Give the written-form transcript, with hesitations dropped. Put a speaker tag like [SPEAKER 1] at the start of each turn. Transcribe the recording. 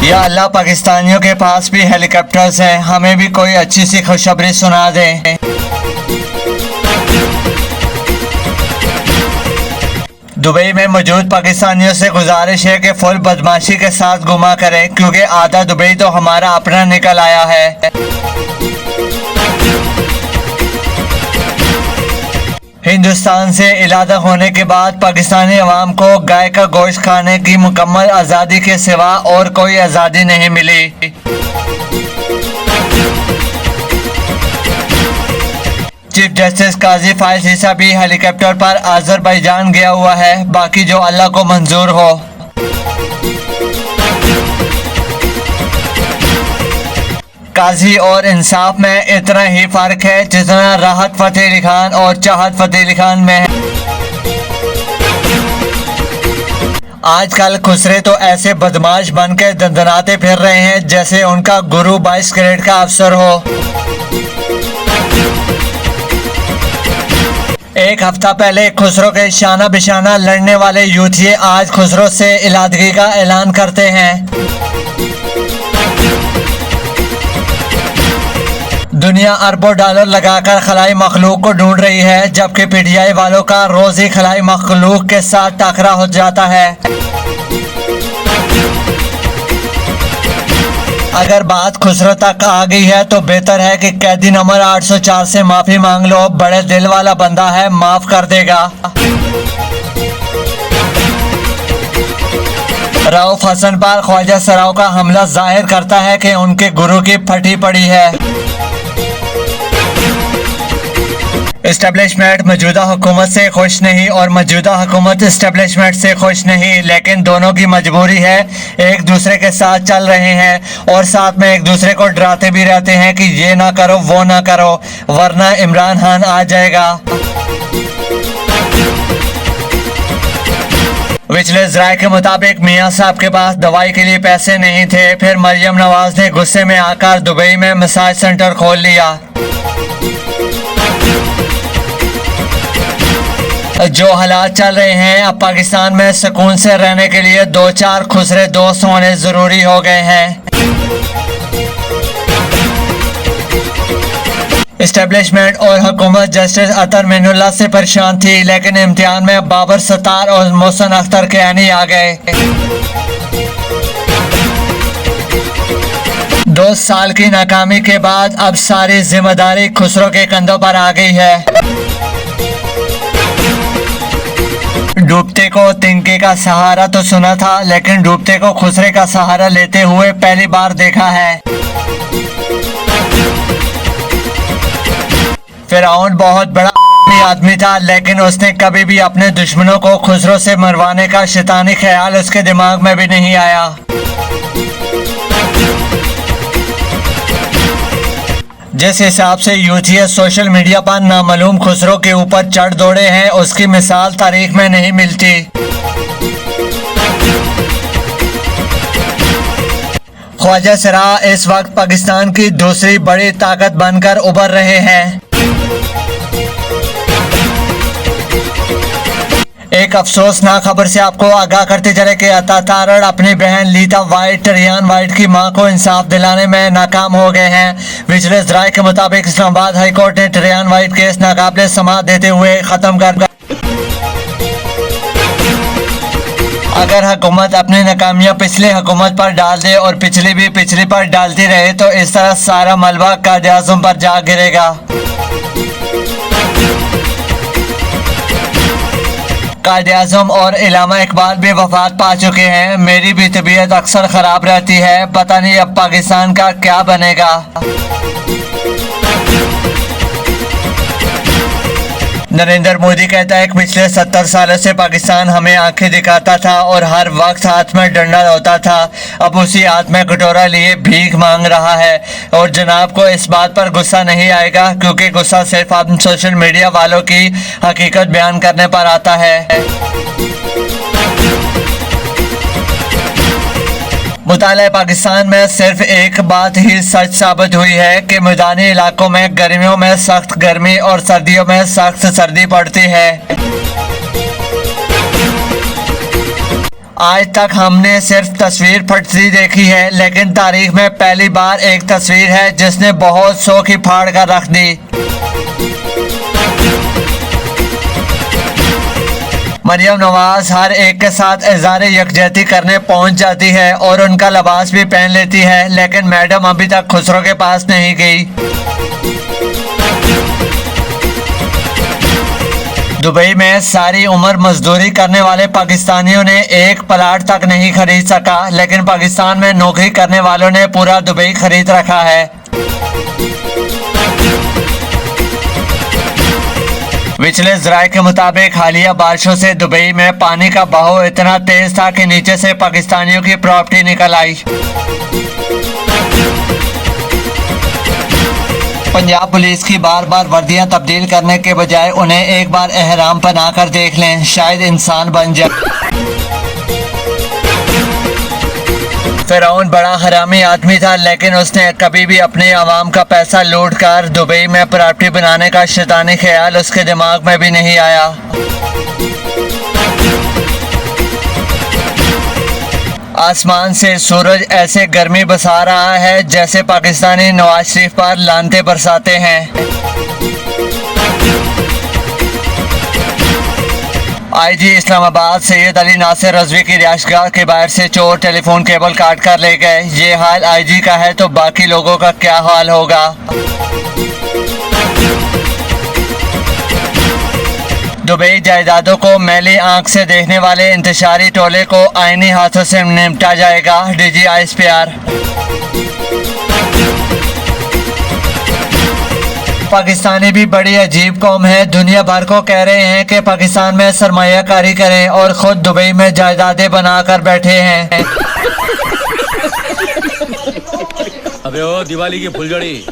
[SPEAKER 1] या अल्लाह, पाकिस्तानियों के पास भी हेलीकॉप्टर्स हैं, हमें भी कोई अच्छी सी खुशखबरी सुना दें। दुबई में मौजूद पाकिस्तानियों से गुजारिश है कि फुल बदमाशी के साथ घुमा करें, क्योंकि आधा दुबई तो हमारा अपना निकल आया है। हिंदुस्तान से इलादा होने के बाद पाकिस्तानी अवाम को गाय का गोश्त खाने की मुकम्मल आज़ादी के सिवा और कोई आज़ादी नहीं मिली। चीफ जस्टिस काजी फाइज ईसा भी हेलीकॉप्टर पर आज़रबाईजान गया हुआ है, बाकी जो अल्लाह को मंजूर हो। काजी और इंसाफ में इतना ही फर्क है जितना राहत फतेह अली खान और चाहत फतेह अली खान में है। आजकल खुसरे तो ऐसे बदमाश बन के दंदनाते फिर रहे हैं जैसे उनका गुरु 22 कैरेट का अफसर हो। एक हफ्ता पहले खुसरो के शाना बिशाना लड़ने वाले यूथिये आज खुसरो से इलादगी का ऐलान करते हैं। दुनिया अरबों डॉलर लगाकर खलाई मखलूक को ढूंढ रही है, जबकि पीटीआई वालों का रोज ही खलाई मखलूक के साथ टकरा हो जाता है। अगर बात खुसरो तक आ गई है तो बेहतर है कि कैदी नंबर 804 से माफी मांग लो, बड़े दिल वाला बंदा है, माफ कर देगा। रऊफ हसन पर ख्वाजा सराव का हमला जाहिर करता है कि उनके गुरु की फटी पड़ी है। इस्टेब्लिशमेंट मौजूदा हुकूमत से खुश नहीं और मौजूदा हुकूमत इस्टेब्लिशमेंट से खुश नहीं, लेकिन दोनों की मजबूरी है, एक दूसरे के साथ चल रहे हैं और साथ में एक दूसरे को डराते भी रहते हैं कि ये ना करो वो ना करो, वरना इमरान खान आ जाएगा। विजिलेंस राय के मुताबिक मियां साहब के पास दवाई के लिए पैसे नहीं थे, फिर मरियम नवाज ने गुस्से में आकर दुबई में मसाज सेंटर खोल लिया। जो हालात चल रहे हैं, अब पाकिस्तान में सुकून से रहने के लिए 2-4 खुसरे दोस्त होने जरूरी हो गए हैं। इस्टेब्लिशमेंट और हुकूमत जस्टिस अतर मिनुल्लाह से परेशान थी, लेकिन इम्तिहान में बाबर सत्तार और मोहसिन अख्तर कैनी आ गए। 2 साल की नाकामी के बाद अब सारी जिम्मेदारी खुसरो के कंधों पर आ गई है। डूबते को तिनके का सहारा तो सुना था, लेकिन डूबते को खुसरे का सहारा लेते हुए पहली बार देखा है। फिरौन बहुत बड़ा आदमी था, लेकिन उसने कभी भी अपने दुश्मनों को खुसरो से मरवाने का शैतानी ख्याल उसके दिमाग में भी नहीं आया। जिस हिसाब से यूथिया सोशल मीडिया पर नामालूम खुसरो के ऊपर चढ़ दौड़े हैं, उसकी मिसाल तारीख में नहीं मिलती। ख्वाजा सराह इस वक्त पाकिस्तान की दूसरी बड़ी ताकत बनकर उभर रहे हैं। एक अफसोसनाक खबर से आपको आगाह करते चले कि अता तारड़ अपनी बहन लीता वाइट, रियान वाइट की मां को इंसाफ दिलाने में नाकाम हो गए हैं। विजिलेंस राय के मुताबिक इस्लामाबाद हाई कोर्ट ने रियान वाइट केस नाकाबिले समाअत देते हुए खत्म कर दिया। अगर हुकूमत अपनी नाकामियां पिछली हुकूमत पर डाल दे और पिछली भी पिछली पर डालती रहे तो इस तरह सारा मलबा कायदे आज़म पर जा गिरेगा। कायदे आज़म और इलामा इकबाल भी वफात पा चुके हैं। मेरी भी तबीयत अक्सर ख़राब रहती है, पता नहीं अब पाकिस्तान का क्या बनेगा। नरेंद्र मोदी कहता है कि पिछले 70 सालों से पाकिस्तान हमें आंखें दिखाता था और हर वक्त हाथ में डंडा होता था, अब उसी हाथ में कटोरा लिए भीख मांग रहा है। और जनाब को इस बात पर गुस्सा नहीं आएगा, क्योंकि गुस्सा सिर्फ आप सोशल मीडिया वालों की हकीकत बयान करने पर आता है। मुताले पाकिस्तान में सिर्फ एक बात ही सच साबित हुई है कि मैदानी इलाकों में गर्मियों में सख्त गर्मी और सर्दियों में सख्त सर्दी पड़ती है। आज तक हमने सिर्फ तस्वीर फटती देखी है, लेकिन तारीख में पहली बार एक तस्वीर है जिसने बहुत शो की फाड़ कर रख दी। मरियम नवाज हर एक के साथ इज़हार यकजहती करने पहुंच जाती है और उनका लिबास भी पहन लेती है, लेकिन मैडम अभी तक खुसरो के पास नहीं गई। दुबई में सारी उम्र मजदूरी करने वाले पाकिस्तानियों ने एक प्लाट तक नहीं खरीद सका, लेकिन पाकिस्तान में नौकरी करने वालों ने पूरा दुबई खरीद रखा है। विचले ज़राए के मुताबिक हालिया बारिशों से दुबई में पानी का बहाव इतना तेज था कि नीचे से पाकिस्तानियों की प्रॉपर्टी निकल आई। पंजाब पुलिस की बार बार वर्दियां तब्दील करने के बजाय उन्हें एक बार एहराम पहना कर देख लें, शायद इंसान बन जाए। फिरौन बड़ा हरामी आदमी था, लेकिन उसने कभी भी अपने आवाम का पैसा लूट कर दुबई में प्रॉपर्टी बनाने का शैतानी ख्याल उसके दिमाग में भी नहीं आया। आसमान से सूरज ऐसे गर्मी बरसा रहा है जैसे पाकिस्तानी नवाज शरीफ पर लानते बरसाते हैं। आईजी इस्लामाबाद सैयद अली नासिर रजवी की रिहाइशगाह के बाहर से चोर टेलीफोन केबल काट कर ले गए। ये हाल आईजी का है तो बाकी लोगों का क्या हाल होगा। दुबई जायदादों को मैली आंख से देखने वाले इंतशारी टोले को आईनी हाथों से निपटा जाएगा, डीजी ISPR। पाकिस्तानी भी बड़ी अजीब कौम है, दुनिया भर को कह रहे हैं कि पाकिस्तान में सरमायाकारी करें और खुद दुबई में जायदादें बनाकर बैठे हैं।
[SPEAKER 2] अबे ओ दिवाली की फुलझड़ी